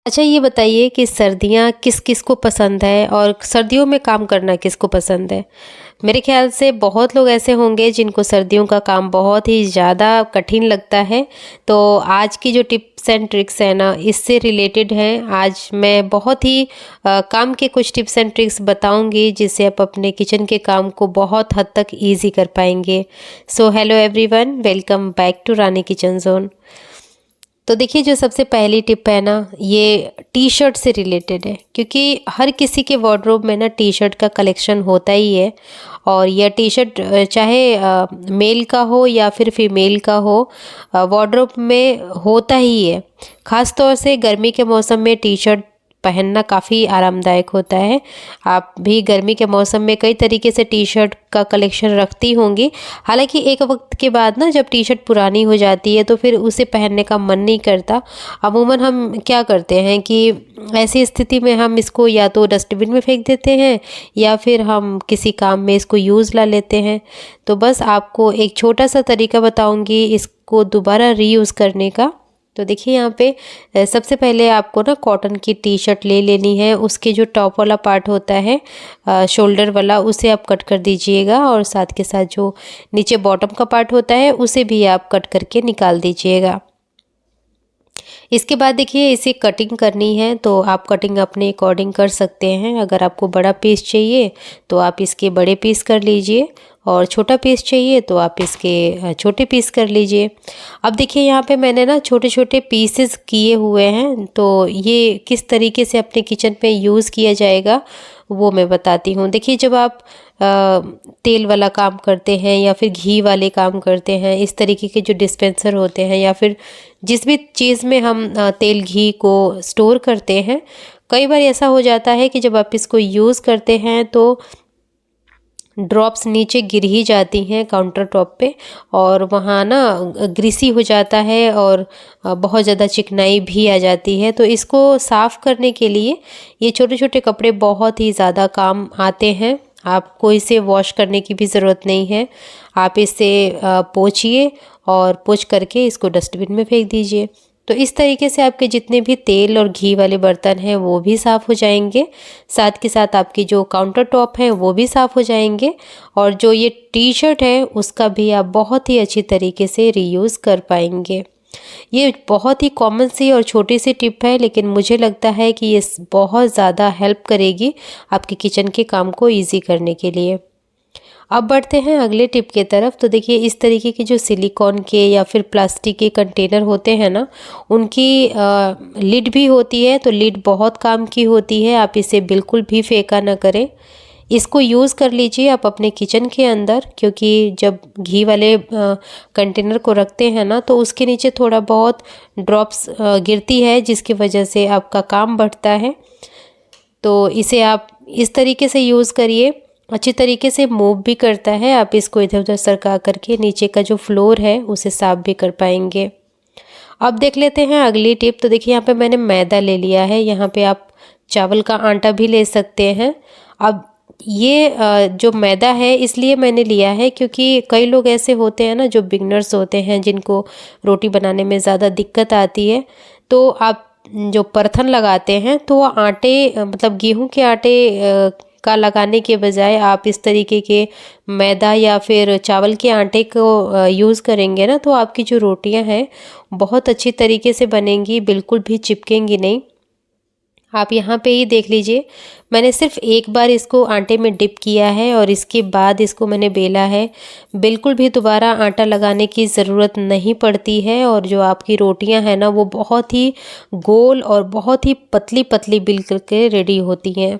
अच्छा, ये बताइए कि सर्दियाँ किस-किस को पसंद है और सर्दियों में काम करना किसको पसंद है? मेरे ख़्याल से बहुत लोग ऐसे होंगे जिनको सर्दियों का काम बहुत ही ज़्यादा कठिन लगता है। तो आज की जो टिप्स एंड ट्रिक्स है ना, इससे रिलेटेड हैं। आज मैं बहुत ही काम के कुछ टिप्स एंड ट्रिक्स बताऊँगी जिससे आप अपने किचन के काम को बहुत हद तक ईज़ी कर पाएँगे। So hello everyone, welcome back to Rani kitchen zone. तो देखिए, जो सबसे पहली टिप है ना, ये टी शर्ट से रिलेटेड है, क्योंकि हर किसी के वार्डरोब में ना टी शर्ट का कलेक्शन होता ही है। और यह टी शर्ट चाहे मेल का हो या फिर फीमेल का हो, वार्डरोब में होता ही है। ख़ास तौर से गर्मी के मौसम में टी शर्ट पहनना काफ़ी आरामदायक होता है। आप भी गर्मी के मौसम में कई तरीके से टी शर्ट का कलेक्शन रखती होंगी। हालाँकि एक वक़्त के बाद ना, जब टी शर्ट पुरानी हो जाती है तो फिर उसे पहनने का मन नहीं करता। अमूमन हम क्या करते हैं कि ऐसी स्थिति में हम इसको या तो डस्टबिन में फेंक देते हैं या फिर हम किसी काम में इसको यूज़ ला लेते हैं। तो बस आपको एक छोटा-सा तरीका बताऊँगी इसको दोबारा रीयूज़ करने का। तो देखिए, यहाँ पे सबसे पहले आपको ना कॉटन की टी शर्ट ले लेनी है। उसके जो टॉप वाला पार्ट होता है, शोल्डर वाला, उसे आप कट कर दीजिएगा और साथ के साथ जो नीचे बॉटम का पार्ट होता है उसे भी आप कट करके निकाल दीजिएगा। इसके बाद देखिए, इसे कटिंग करनी है तो आप कटिंग अपने अकॉर्डिंग कर सकते हैं। अगर आपको बड़ा पीस चाहिए तो आप इसके बड़े पीस कर लीजिए, और छोटा पीस चाहिए तो आप इसके छोटे पीस कर लीजिए। अब देखिए, यहाँ पे मैंने ना छोटे छोटे पीसेस किए हुए हैं, तो ये किस तरीके से अपने किचन में यूज़ किया जाएगा वो मैं बताती हूँ। देखिए, जब आप तेल वाला काम करते हैं या फिर घी वाले काम करते हैं, इस तरीके के जो डिस्पेंसर होते हैं या फिर जिस भी चीज़ में हम तेल घी को स्टोर करते हैं, कई बार ऐसा हो जाता है कि जब आप इसको यूज़ करते हैं तो ड्रॉप्स नीचे गिर ही जाती हैं काउंटर टॉप पे, और वहाँ ना ग्रीसी हो जाता है और बहुत ज़्यादा चिकनाई भी आ जाती है। तो इसको साफ़ करने के लिए ये छोटे छोटे कपड़े बहुत ही ज़्यादा काम आते हैं। आपको इसे वॉश करने की भी ज़रूरत नहीं है। आप इसे पोंछिए और पोंछ करके इसको डस्टबिन में फेंक दीजिए। तो इस तरीके से आपके जितने भी तेल और घी वाले बर्तन हैं वो भी साफ़ हो जाएंगे। साथ के साथ आपकी जो काउंटर टॉप है वो भी साफ़ हो जाएंगे, और जो ये टी शर्ट है उसका भी आप बहुत ही अच्छी तरीके से रीयूज़ कर पाएंगे। ये बहुत ही कॉमन सी और छोटी सी टिप है, लेकिन मुझे लगता है कि ये बहुत ज़्यादा हेल्प करेगी आपके किचन के काम को ईजी करने के लिए। अब बढ़ते हैं अगले टिप के तरफ। तो देखिए, इस तरीके के जो सिलिकॉन के या फिर प्लास्टिक के कंटेनर होते हैं ना, उनकी लिड भी होती है। तो लिड बहुत काम की होती है, आप इसे बिल्कुल भी फेंका ना करें। इसको यूज़ कर लीजिए आप अपने किचन के अंदर, क्योंकि जब घी वाले कंटेनर को रखते हैं ना तो उसके नीचे थोड़ा बहुत ड्रॉप्स गिरती है, जिसकी वजह से आपका काम बढ़ता है। तो इसे आप इस तरीके से यूज़ करिए, अच्छी तरीके से मूव भी करता है। आप इसको इधर उधर सरका करके नीचे का जो फ्लोर है उसे साफ भी कर पाएंगे। अब देख लेते हैं अगली टिप। तो देखिए, यहाँ पे मैंने मैदा ले लिया है। यहाँ पे आप चावल का आटा भी ले सकते हैं। अब ये जो मैदा है इसलिए मैंने लिया है क्योंकि कई लोग ऐसे होते हैं ना, जो बिगनर्स होते हैं, जिनको रोटी बनाने में ज़्यादा दिक्कत आती है। तो आप जो परथन लगाते हैं तो वो आटे मतलब गेहूं के आटे का लगाने के बजाय आप इस तरीके के मैदा या फिर चावल के आटे को यूज़ करेंगे ना, तो आपकी जो रोटियां हैं बहुत अच्छी तरीके से बनेंगी, बिल्कुल भी चिपकेंगी नहीं। आप यहाँ पे ही देख लीजिए, मैंने सिर्फ एक बार इसको आटे में डिप किया है और इसके बाद इसको मैंने बेला है। बिल्कुल भी दोबारा आटा लगाने की ज़रूरत नहीं पड़ती है, और जो आपकी रोटियां हैं ना वो बहुत ही गोल और बहुत ही पतली पतली बिल करके रेडी होती हैं।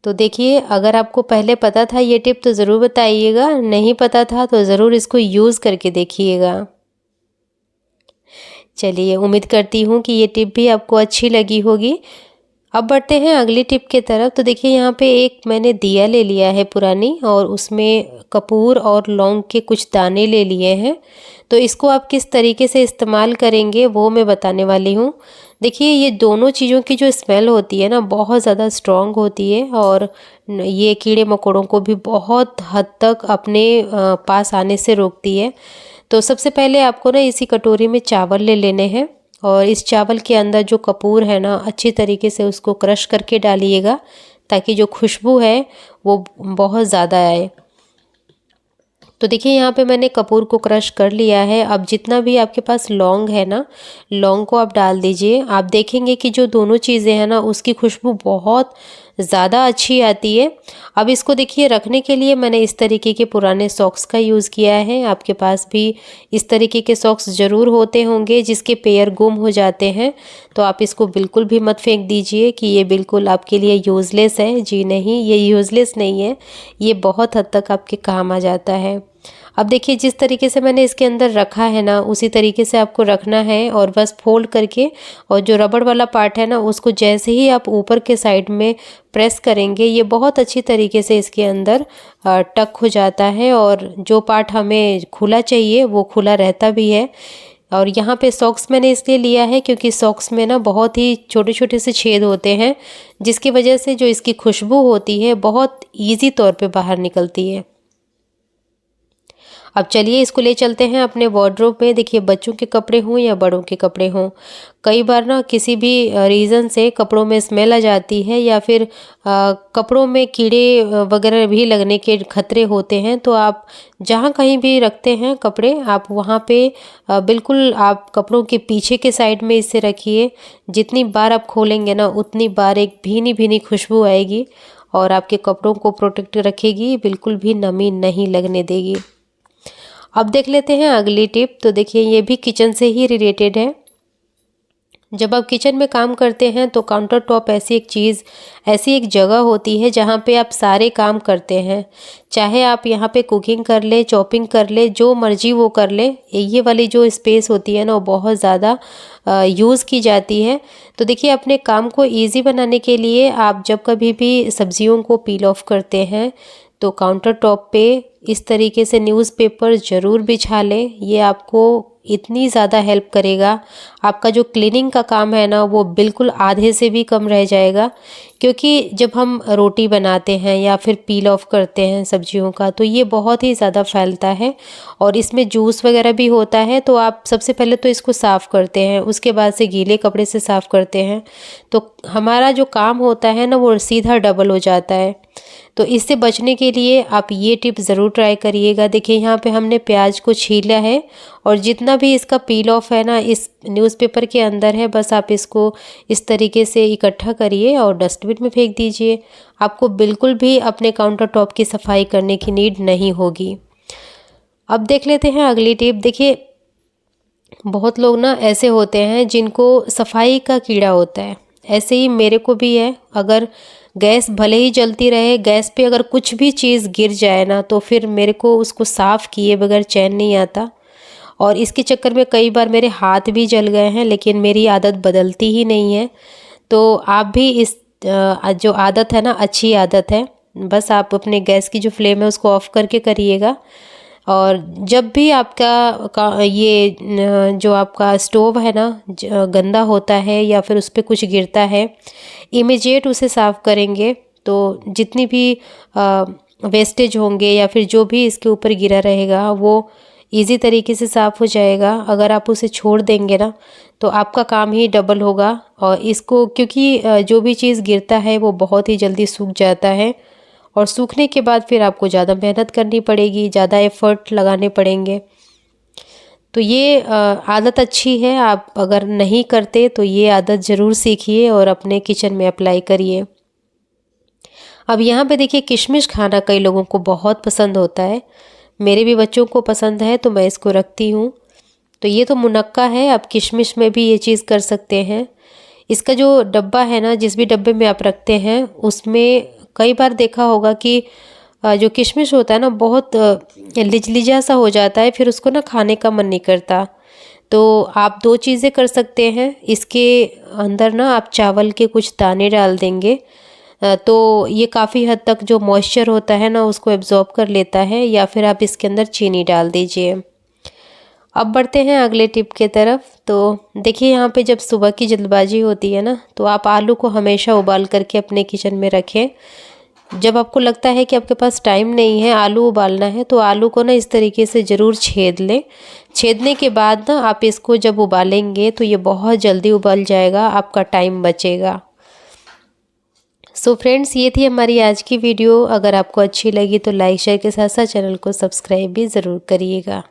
तो देखिए, अगर आपको पहले पता था ये टिप तो ज़रूर बताइएगा, नहीं पता था तो ज़रूर इसको यूज़ करके देखिएगा। चलिए, उम्मीद करती हूँ कि ये टिप भी आपको अच्छी लगी होगी। अब बढ़ते हैं अगली टिप की तरफ। तो देखिए, यहाँ पे एक मैंने दिया ले लिया है पुरानी, और उसमें कपूर और लौंग के कुछ दाने ले लिए हैं। तो इसको आप किस तरीके से इस्तेमाल करेंगे वो मैं बताने वाली हूँ। देखिए, ये दोनों चीज़ों की जो स्मेल होती है ना बहुत ज़्यादा स्ट्रॉन्ग होती है, और ये कीड़े मकोड़ों को भी बहुत हद तक अपने पास आने से रोकती है। तो सबसे पहले आपको ना इसी कटोरी में चावल ले लेने हैं। और इस चावल के अंदर जो कपूर है ना, अच्छी तरीके से उसको क्रश करके डालिएगा, ताकि जो खुशबू है वो बहुत ज़्यादा आए। तो देखिए यहाँ पे मैंने कपूर को क्रश कर लिया है। अब जितना भी आपके पास लौंग है ना, लौंग को आप डाल दीजिए। आप देखेंगे कि जो दोनों चीज़ें हैं ना, उसकी खुशबू बहुत ज़्यादा अच्छी आती है। अब इसको देखिए रखने के लिए मैंने इस तरीके के पुराने सॉक्स का यूज़ किया है। आपके पास भी इस तरीके के सॉक्स ज़रूर होते होंगे जिसके पेयर गुम हो जाते हैं, तो आप इसको बिल्कुल भी मत फेंक दीजिए कि ये बिल्कुल आपके लिए यूज़लेस है। जी नहीं, ये यूज़लेस नहीं है, ये बहुत हद तक आपके काम आ जाता है। अब देखिए जिस तरीके से मैंने इसके अंदर रखा है ना, उसी तरीके से आपको रखना है और बस फोल्ड करके, और जो रबड़ वाला पार्ट है ना, उसको जैसे ही आप ऊपर के साइड में प्रेस करेंगे, ये बहुत अच्छी तरीके से इसके अंदर टक हो जाता है, और जो पार्ट हमें खुला चाहिए वो खुला रहता भी है। और यहाँ पे सॉक्स मैंने इसलिए लिया है क्योंकि सॉक्स में ना बहुत ही छोटे छोटे से छेद होते हैं, जिसकी वजह से जो इसकी खुशबू होती है बहुत ईजी तौर पे बाहर निकलती है। अब चलिए इसको ले चलते हैं अपने वार्डरोब में। देखिए बच्चों के कपड़े हों या बड़ों के कपड़े हों, कई बार ना किसी भी रीज़न से कपड़ों में स्मेल आ जाती है, या फिर कपड़ों में कीड़े वगैरह भी लगने के खतरे होते हैं। तो आप जहाँ कहीं भी रखते हैं कपड़े, आप वहाँ पे बिल्कुल आप कपड़ों के पीछे के साइड में इसे रखिए। जितनी बार आप खोलेंगे ना, उतनी बार एक भीनी भीनी खुशबू आएगी और आपके कपड़ों को प्रोटेक्ट रखेगी, बिल्कुल भी नमी नहीं लगने देगी। अब देख लेते हैं अगली टिप। तो देखिए ये भी किचन से ही रिलेटेड है। जब आप किचन में काम करते हैं तो काउंटर टॉप ऐसी एक जगह होती है जहाँ पे आप सारे काम करते हैं। चाहे आप यहाँ पे कुकिंग कर ले, चॉपिंग कर ले, जो मर्जी वो कर ले, ये वाली जो स्पेस होती है ना, वो बहुत ज़्यादा यूज़ की जाती है। तो देखिए अपने काम को इजी बनाने के लिए आप जब कभी भी सब्जियों को पील ऑफ करते हैं, तो काउंटर टॉप पे इस तरीके से न्यूज़पेपर ज़रूर बिछा लें। ये आपको इतनी ज़्यादा हेल्प करेगा, आपका जो क्लीनिंग का काम है ना, वो बिल्कुल आधे से भी कम रह जाएगा। क्योंकि जब हम रोटी बनाते हैं या फिर पील ऑफ करते हैं सब्जियों का, तो ये बहुत ही ज़्यादा फैलता है और इसमें जूस वगैरह भी होता है। तो आप सबसे पहले तो इसको साफ़ करते हैं, उसके बाद से गीले कपड़े से साफ़ करते हैं, तो हमारा जो काम होता है ना, वो सीधा डबल हो जाता है। तो इससे बचने के लिए आप ये टिप ज़रूर ट्राई करिएगा। देखिए यहाँ पे हमने प्याज को छीला है और जितना भी इसका पील ऑफ है ना, इस न्यूज़पेपर के अंदर है। बस आप इसको इस तरीके से इकट्ठा करिए और डस्टबिन में फेंक दीजिए। आपको बिल्कुल भी अपने काउंटर टॉप की सफाई करने की नीड नहीं होगी। अब देख लेते हैं अगली टिप। देखिए बहुत लोग ना ऐसे होते हैं जिनको सफाई का कीड़ा होता है, ऐसे ही मेरे को भी है। अगर गैस भले ही जलती रहे, गैस पे अगर कुछ भी चीज़ गिर जाए ना, तो फिर मेरे को उसको साफ़ किए बगैर चैन नहीं आता, और इसके चक्कर में कई बार मेरे हाथ भी जल गए हैं, लेकिन मेरी आदत बदलती ही नहीं है। तो आप भी इस जो आदत है ना, अच्छी आदत है। बस आप अपने गैस की जो फ्लेम है उसको ऑफ़ करके करिएगा, और जब भी जो आपका स्टोव है ना गंदा होता है या फिर उस पे कुछ गिरता है, इमीडिएट उसे साफ़ करेंगे तो जितनी भी वेस्टेज होंगे या फिर जो भी इसके ऊपर गिरा रहेगा वो इजी तरीके से साफ़ हो जाएगा। अगर आप उसे छोड़ देंगे ना, तो आपका काम ही डबल होगा। और इसको क्योंकि जो भी चीज़ गिरता है वो बहुत ही जल्दी सूख जाता है, और सूखने के बाद फिर आपको ज़्यादा मेहनत करनी पड़ेगी, ज़्यादा एफ़र्ट लगाने पड़ेंगे। तो ये आदत अच्छी है। आप अगर नहीं करते तो ये आदत ज़रूर सीखिए और अपने किचन में अप्लाई करिए। अब यहाँ पे देखिए किशमिश खाना कई लोगों को बहुत पसंद होता है, मेरे भी बच्चों को पसंद है, तो मैं इसको रखती हूँ। तो ये तो मुनक्का है, आप किशमिश में भी ये चीज़ कर सकते हैं। इसका जो डब्बा है ना, जिस भी डब्बे में आप रखते हैं, उसमें कई बार देखा होगा कि जो किशमिश होता है ना, बहुत लिजलिजा सा हो जाता है, फिर उसको ना खाने का मन नहीं करता। तो आप दो चीज़ें कर सकते हैं। इसके अंदर ना आप चावल के कुछ दाने डाल देंगे, तो ये काफ़ी हद तक जो मॉइस्चर होता है ना उसको एब्जॉर्ब कर लेता है, या फिर आप इसके अंदर चीनी डाल दीजिए। अब बढ़ते हैं अगले टिप के तरफ। तो देखिए यहाँ पे जब सुबह की जल्दबाजी होती है ना, तो आप आलू को हमेशा उबाल करके अपने किचन में रखें। जब आपको लगता है कि आपके पास टाइम नहीं है आलू उबालना है, तो आलू को ना इस तरीके से ज़रूर छेद लें। छेदने के बाद ना आप इसको जब उबालेंगे तो ये बहुत जल्दी उबल जाएगा, आपका टाइम बचेगा। सो फ्रेंड्स, ये थी हमारी आज की वीडियो। अगर आपको अच्छी लगी तो लाइक शेयर के साथ साथ चैनल को सब्सक्राइब भी ज़रूर करिएगा।